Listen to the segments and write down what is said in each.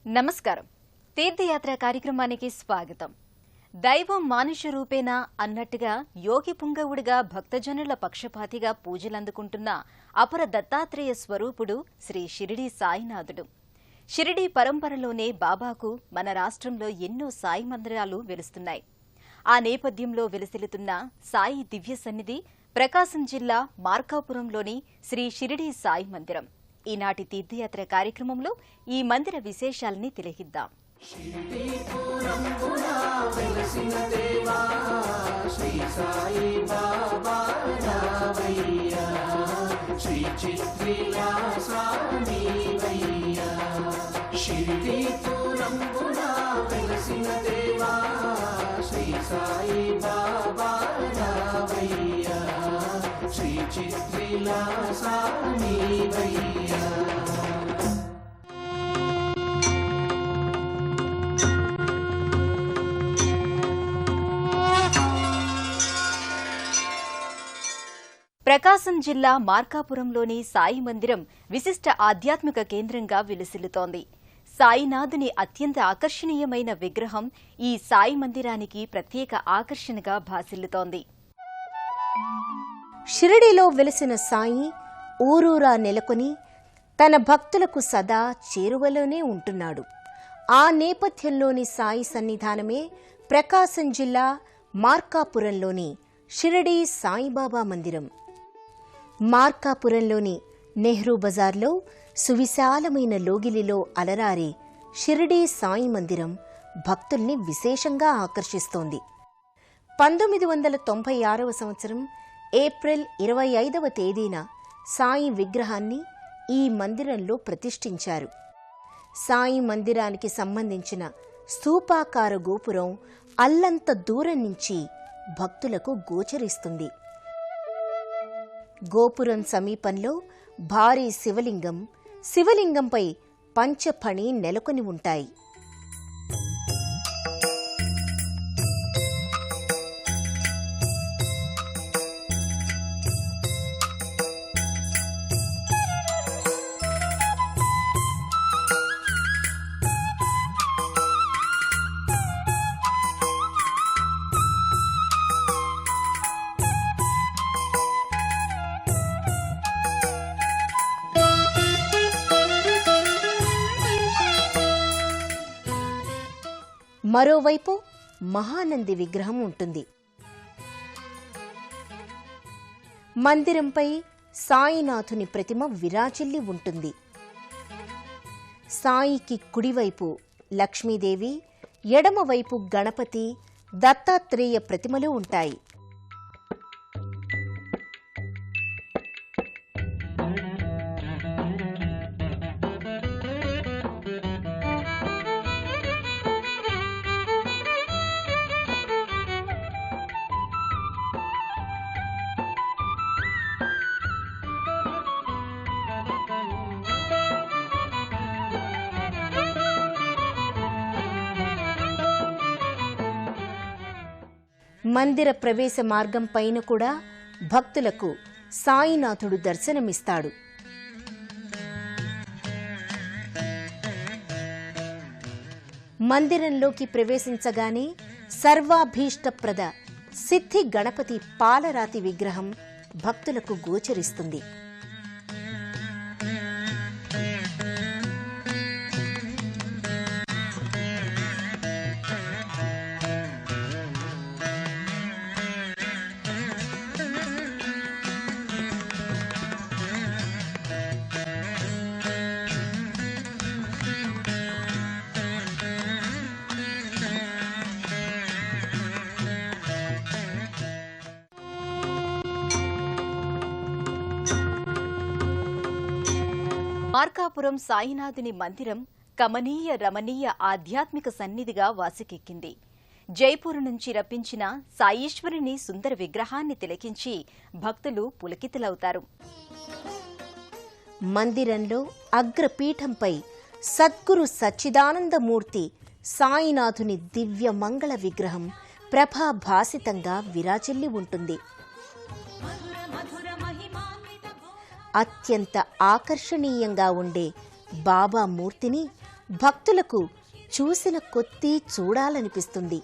నమస్కారం. తీర్థయాత్ర కార్యక్రమానికి స్వాగతం. దైవం మానుష రూపేణ అన్నట్టుగా యోగి పుంగవుడిగా భక్తజనుల పక్షపాతిగా పూజలందుకుంటున్న అపర దత్తాత్రేయ స్వరూపుడు శ్రీ షిరిడీ సాయినాథుడు. షిరిడీ పరంపరలోనే బాబాకు మన రాష్ట్రంలో ఎన్నో సాయి మందిరాలు వెలుస్తున్నాయి. ఆ నేపథ్యంలో వెలసిల్లుతున్న సాయి దివ్య సన్నిధి ప్రకాశం జిల్లా మార్కాపురంలోని శ్రీ షిరిడీ సాయి మందిరం. ఈనాటి తీర్థయాత్ర కార్యక్రమంలో ఈ మందిర విశేషాలని తిలకిద్దాం. ప్రకాశం జిల్లా మార్కాపురంలోని సాయి మందిరం విశిష్ట ఆధ్యాత్మిక కేంద్రంగా విలసిల్లుతోంది. సాయినాథుని అత్యంత ఆకర్షణీయమైన విగ్రహం ఈ సాయి మందిరానికి ప్రత్యేక ఆకర్షణగా భాసిల్లుతోంది. షిరిడీలో వెలిసిన సాయి ఊరూరా నెలకొని తన భక్తులకు సదా చేరువలోనే ఉంటున్నాడు. ఆ నేపథ్యంలోని సాయి సన్నిధానమే ప్రకాశం జిల్లా మార్కాపురంలోని షిరిడీ సాయిబాబా మందిరం. మార్కాపురంలోని నెహ్రూ బజార్లో సువిశాలమైన లోగిలిలో అలరారే షిరిడీ సాయి మందిరం భక్తుల్ని విశేషంగా ఆకర్షిస్తోంది. 1996వ సంవత్సరం ఏప్రిల్ 25వ తేదీన సాయి విగ్రహాన్ని ఈ మందిరంలో ప్రతిష్ఠించారు. సాయి మందిరానికి సంబంధించిన స్తూపాకార గోపురం అల్లంత దూరం నుంచి భక్తులకు గోచరిస్తుంది. గోపురం సమీపంలో భారీ శివలింగం, శివలింగంపై పంచఫణి నెలకొని ఉంటాయి. మరోవైపు మహానంది విగ్రహం ఉంటుంది. మందిరంపై సాయినాథుని ప్రతిమ విరాజిల్లి ఉంటుంది. సాయికి కుడివైపు లక్ష్మీదేవి, ఎడమవైపు గణపతి, దత్తాత్రేయ ప్రతిమలు ఉంటాయి. మందిర ప్రవేశ మార్గం పైన కూడా భక్తులకు సాయినాథుడు దర్శనమిస్తాడు. మందిరంలోకి ప్రవేశించగానే సర్వాభీష్టప్రద సిద్ధి గణపతి పాలరాతి విగ్రహం భక్తులకు గోచరిస్తుంది. మార్కాపురం సాయినాథుని మందిరం కమనీయ రమణీయ ఆధ్యాత్మిక సన్నిధిగా వాసికెక్కింది. జైపూర్ నుంచి రప్పించిన సాయీశ్వరుని సుందర విగ్రహాన్ని తిలకించి భక్తులు పులకితులవుతారు. మందిరంలో అగ్రపీఠంపై సద్గురు సచ్చిదానందమూర్తి సాయినాథుని దివ్య మంగళ విగ్రహం ప్రభాభాసితంగా విరాజిల్లి ఉంటుంది. అత్యంత ఆకర్షణీయంగా ఉండే బాబా మూర్తిని భక్తులకు చూసిన కొద్దీ చూడాలనిపిస్తుంది.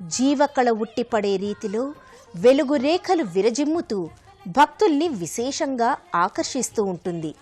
జీవకళ ఉట్టిపడే రీతిలో వెలుగు రేఖలు విరజిమ్ముతూ భక్తుల్ని విశేషంగా ఆకర్షిస్తూ ఉంటుంది.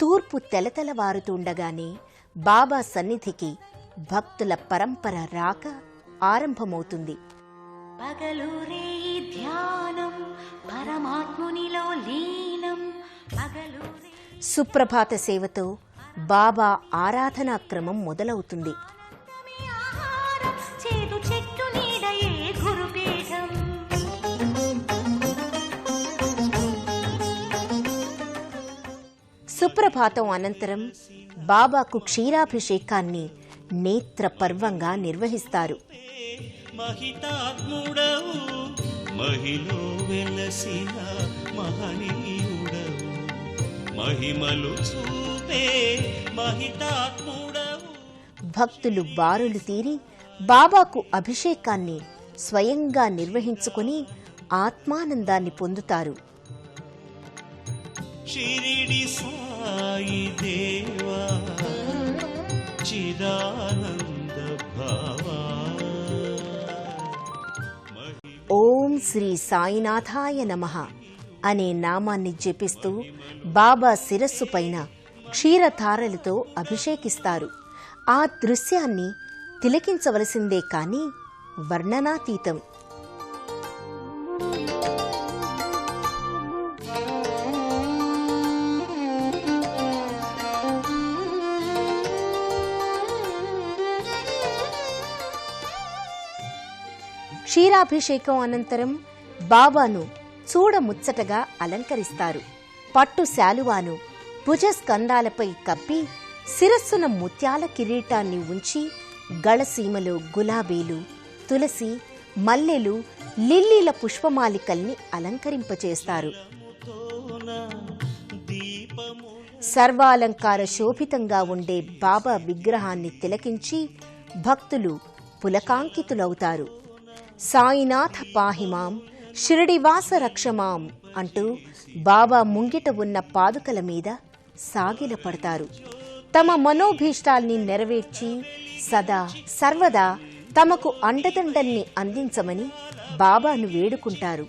తూర్పు తెలతెలవారుతుండగానే బాబా సన్నిధికి భక్తుల పరంపర రాక ఆరంభమవుతుంది. పగలూరే ధ్యానం పరమాత్మునిలో లీనం. సుప్రభాత సేవతో బాబా ఆరాధనా క్రమం మొదలవుతుంది. సుప్రభాతం అనంతరం బాబాకు క్షీరాభిషేకాన్ని నేత్ర పర్వంగా నిర్వహిస్తారు. మహితాత్ముడవు మహిలో వెలసిన మహనీయుడవు మహిమలు చూపే మహితాత్ముడవు. భక్తులు బారులు తీరి బాబాకు అభిషేకాన్ని స్వయంగా నిర్వహించుకుని ఆత్మానందాన్ని పొందుతారు. షిరిడి సాయి దేవా చిదానంద భావా. ఓం శ్రీ సాయినాథాయ నమః అనే నామాన్ని జపిస్తూ బాబా శిరస్సు పైన క్షీరధారలతో అభిషేకిస్తారు. ఆ దృశ్యాన్ని తిలకించవలసిందే కాని వర్ణనాతీతం. క్షీరాభిషేకం అనంతరం బాబాను చూడముచ్చటగా అలంకరిస్తారు. పట్టు శాలువాను భుజస్కంధాలపై కప్పి శిరస్సున ముత్యాల కిరీటాన్ని ఉంచి గళసీమలో గులాబీలు, తులసి, మల్లెలు, లిల్లీల పుష్పమాలికల్ని అలంకరింపచేస్తారు. సర్వాలంకార శోభితంగా ఉండే బాబా విగ్రహాన్ని తిలకించి భక్తులు పులకాంకితులవుతారు. సాయినాథ పాహిమాం, షిరిడివాస రక్షమాం అంటూ బాబా ముంగిట ఉన్న పాదుకల మీద సాగిలపడతారు. తమ మనోభీష్టాల్ని నెరవేర్చి సదా సర్వదా తమకు అండదండల్ని అందించమని బాబాను వేడుకుంటారు.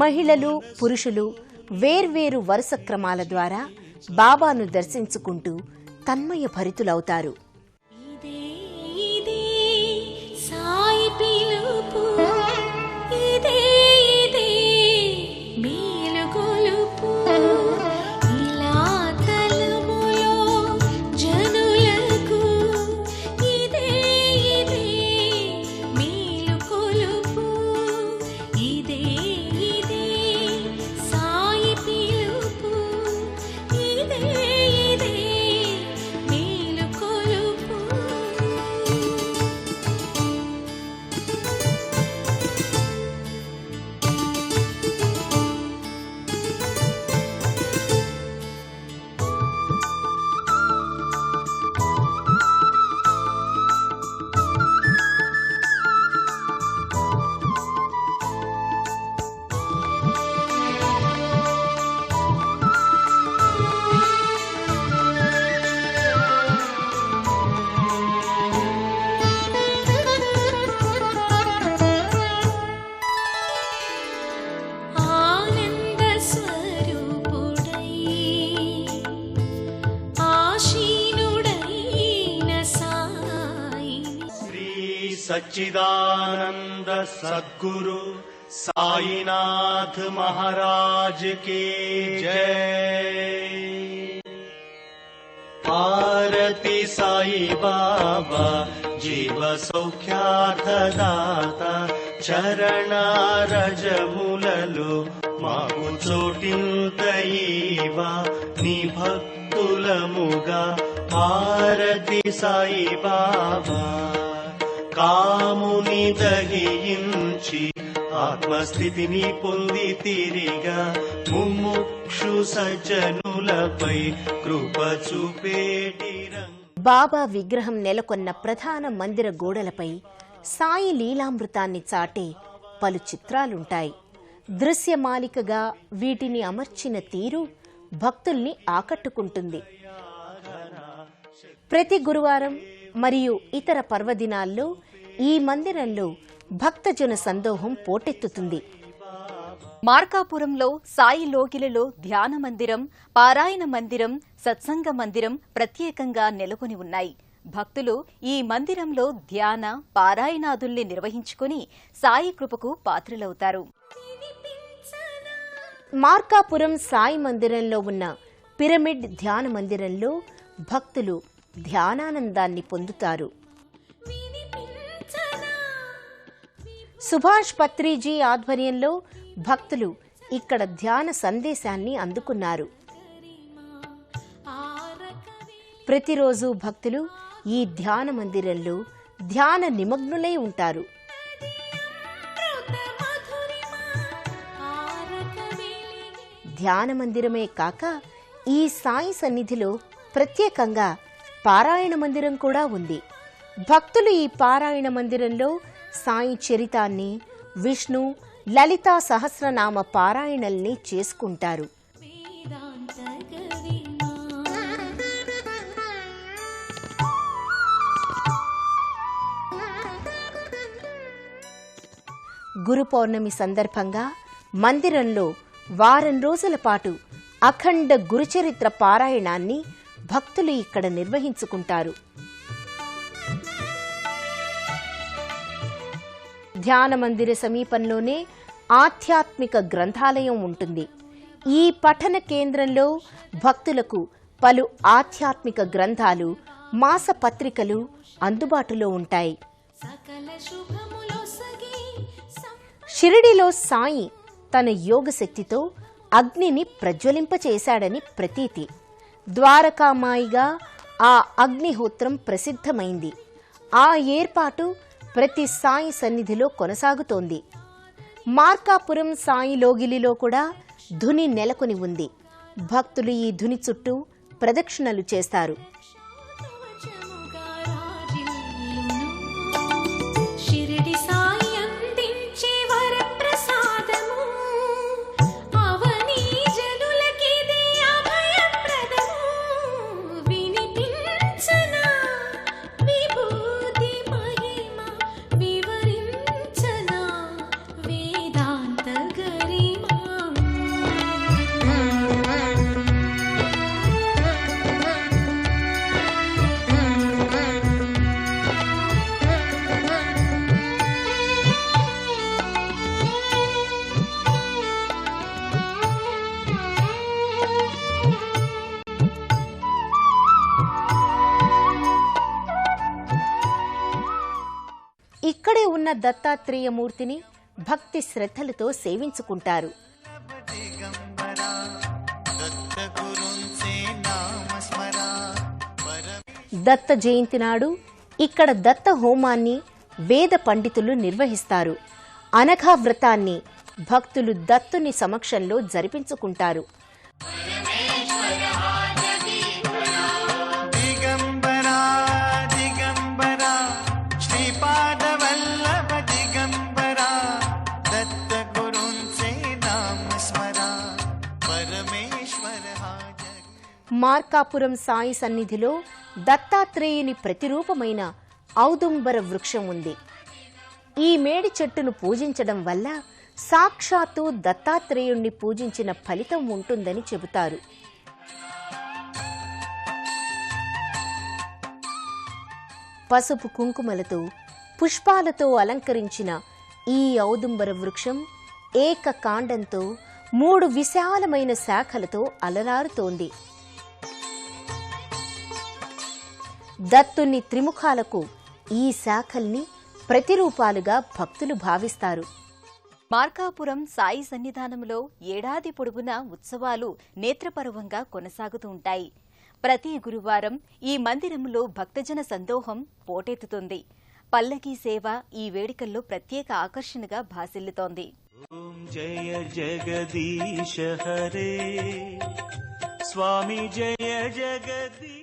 మహిళలు, పురుషులు వేర్వేరు వరుస క్రమాల ద్వారా బాబాను దర్శించుకుంటూ తన్మయ భరితులవుతారు. सच्चिदानंद सद्गुरु साईनाथ महाराज की जय। భారతి సాయి బాబా జీవ సౌఖ్యార్థదాత చరణారజములలో మాకు చోటింతయివా నీ భక్తులముగా భారతి సాయి బాబా కాముని దహించి ఆత్మస్థితిని పొంది తిరిగా ముముక్షు సజ్జనులపై కృప చూపేటి బాబా విగ్రహం నెలకొన్న ప్రధాన మందిర గోడలపై సాయి లీలామృతాన్ని చాటే పలు చిత్రాలుంటాయి. దృశ్యమాలికగా వీటిని అమర్చిన తీరు భక్తుల్ని ఆకట్టుకుంటుంది. ప్రతి గురువారం మరియు ఇతర పర్వదినాల్లో ఈ మందిరంలో భక్తజన సందోహం పోటెత్తుతుంది. మార్కాపురంలో సాయి లోగిలలో ధ్యాన మందిరం, పారాయణ మందిరం, సత్సంగ మందిరం ప్రత్యేకంగా నెలకొని ఉన్నాయి. భక్తులు ఈ మందిరంలో ధ్యాన, పారాయణాదుల్ని నిర్వహించుకుని సాయి కృపకు పాత్రులవుతారు. మార్కాపురం సాయి మందిరంలో ఉన్న పిరమిడ్ ధ్యాన మందిరంలో భక్తులు ధ్యానానందాన్ని పొందుతారు. సుభాష్ పత్రిజీ ఆధ్వర్యంలో భక్తులు ఇక్కడ ధ్యాన సందేశాన్ని అందుకున్నారు. ప్రతిరోజు భక్తులు ఈ ధ్యాన మందిరంలో ధ్యాన నిమగ్నులై ఉంటారు. ధ్యాన మందిరమే కాక ఈ సాయి సన్నిధిలో ప్రత్యేకంగా పారాయణ మందిరం కూడా ఉంది. భక్తులు ఈ పారాయణ మందిరంలో సాయి చరితాన్ని, విష్ణు, లలితా సహస్రనామ పారాయణల్ని చేసుకుంటారు. గురు పౌర్ణమి సందర్భంగా మందిరంలో వారం రోజుల పాటు అఖండ గురుచరిత్ర పారాయణాన్ని భక్తులు ఇక్కడ నిర్వహించుకుంటారు. ధ్యాన మందిర సమీపంలోనే ఆధ్యాత్మిక గ్రంథాలయం ఉంటుంది. ఈ పఠన కేంద్రంలో భక్తులకు పలు ఆధ్యాత్మిక గ్రంథాలు, మాసపత్రికలు అందుబాటులో ఉంటాయి. షిరిడిలో సాయి తన యోగ శక్తితో అగ్నిని ప్రజ్వలింపచేశాడని ప్రతీతి. ద్వారకామాయిగా ఆ అగ్నిహోత్రం ప్రసిద్ధమైంది. ఆ ఏర్పాటు ప్రతి సాయి సన్నిధిలో కొనసాగుతోంది. మార్కాపురం సాయి లోగిలిలో కూడా ధుని నెలకొని ఉంది. భక్తులు ఈ ధుని చుట్టూ ప్రదక్షిణలు చేస్తారు. ఇక్కడే ఉన్న దత్తాత్రేయ మూర్తిని భక్తి శ్రద్ధలతో సేవించుకుంటారు. దత్త జయంతి నాడు ఇక్కడ దత్త హోమాన్ని వేద పండితులు నిర్వహిస్తారు. అనఘా వ్రతాన్ని భక్తులు దత్తుని సమక్షంలో జరిపించుకుంటారు. మార్కాపురం సాయి సన్నిధిలో దత్తాత్రేయుని ప్రతిరూపమైన ఔదుంబర వృక్షం ఉంది. ఈ మేడి చెట్టును పూజించడం వల్ల సాక్షాత్తు దత్తాత్రేయుణ్ణి పూజించిన ఫలితం ఉంటుందని చెబుతారు. పసుపు కుంకుమలతో, పుష్పాలతో అలంకరించిన ఈ ఔదుంబర వృక్షం ఏకకాండంతో 3 విశాలమైన శాఖలతో అలరారుతోంది. దత్తుని త్రిముఖాలకు ఈ శాఖల్ని ప్రతిరూపాలుగా భక్తులు భావిస్తారు. మార్కాపురం సాయి సన్నిధానంలో ఏడాది పొడవునా ఉత్సవాలు నేత్రపర్వంగా కొనసాగుతూ ఉంటాయి. ప్రతి గురువారం ఈ మందిరంలో భక్తజన సందోహం పోటెత్తుతుంది. పల్లకీ సేవ ఈ వేడుకల్లో ప్రత్యేక ఆకర్షణగా భాసిల్లుతోంది. ఓం జయ జగదీశ హరే స్వామి జయ జగదీశ.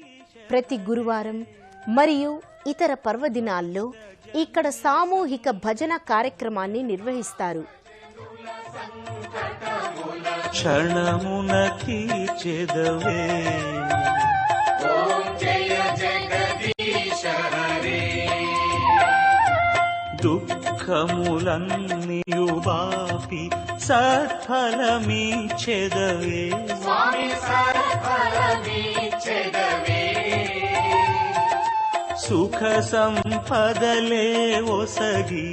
ప్రతి గురువారం మరియు ఇతర పర్వదినాల్లో ఇక్కడ సామూహిక భజన కార్యక్రమాన్ని నిర్వహిస్తారు. క్షణమున తీర్చెదవే దుఃఖములన్నీయు బాపి సత్ఫలమీచెదవే సుఖ సంపదలే ఒసగి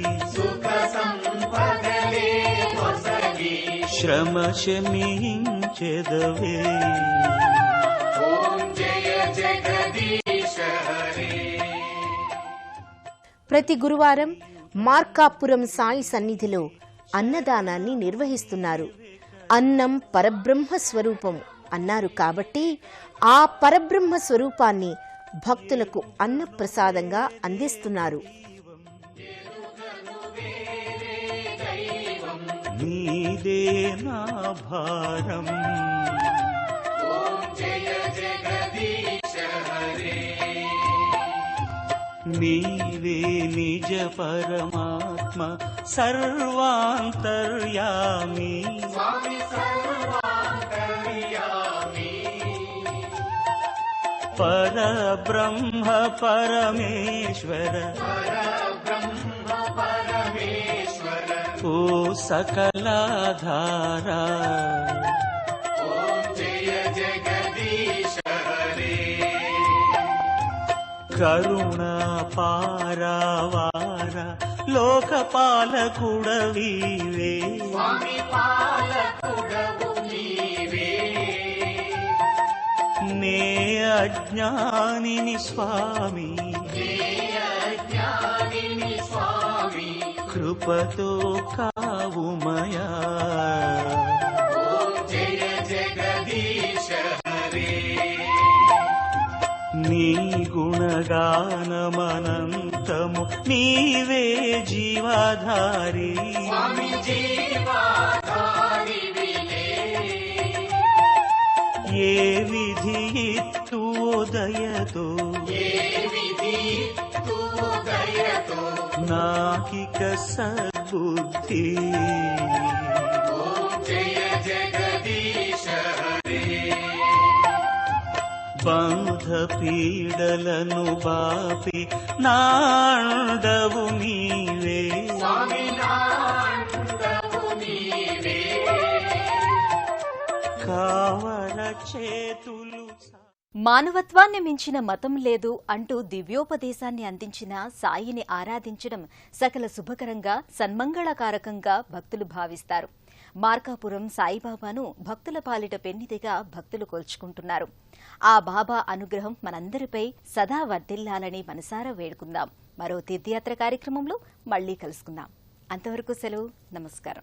శ్రమ శమించెదవే. ప్రతి గురువారం మార్కాపురం సాయి సన్నిధిలో అన్నదానాన్ని నిర్వహిస్తున్నారు. అన్నం పరబ్రహ్మ స్వరూపం అన్నారు కాబట్టి ఆ పరబ్రహ్మ స్వరూపాన్ని భక్తులకు అన్నప్రసాదంగా అందిస్తున్నారు. నీదే నా భారం నీవే నిజ పరమాత్మ సర్వాంతర్యామి పరబ్రహ్మ పరమేశ్వర ఓ సకలాధారా. కరుణా పారావార లోకపాలకుడవీవే నే అజ్ఞానిని స్వామి కృపతో కావుమయా. నీ గుణగానమనంతము నీవే జీవాధారి ఏ విధి ఇత్తుదయతో నాకిక సద్బుద్ధి బంధ పీడలను బాపి నాండవు నీవే కావర చేతులు. మానవత్వాన్ని మించిన మతం లేదు అంటూ దివ్యోపదేశాన్ని అందించిన సాయిని ఆరాధించడం సకల శుభకరంగా సన్మంగళకారకంగా భక్తులు భావిస్తారు. మార్కాపురం సాయిబాబాను భక్తుల పాలిట పెన్నిదిగా భక్తులు కొల్చుకుంటున్నారు. ఆ బాబా అనుగ్రహం మనందరిపై సదా వర్ధిల్లాలని మనసారా వేడుకుందాం. మరో తీర్థయాత్ర కార్యక్రమంలో మళ్లీ కలుసుకుందాం. అంతవరకు సెలవు. నమస్కారం.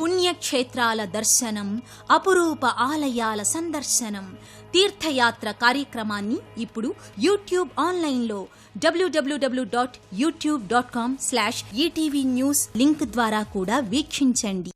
పుణ్యక్షేత్రాల దర్శనం, అపురూప ఆలయాల సందర్శనం, తీర్థయాత్ర కార్యక్రమాన్ని ఇప్పుడు యూట్యూబ్ ఆన్లైన్లో www.youtube.com/ETV News లింక్ ద్వారా కూడా వీక్షించండి.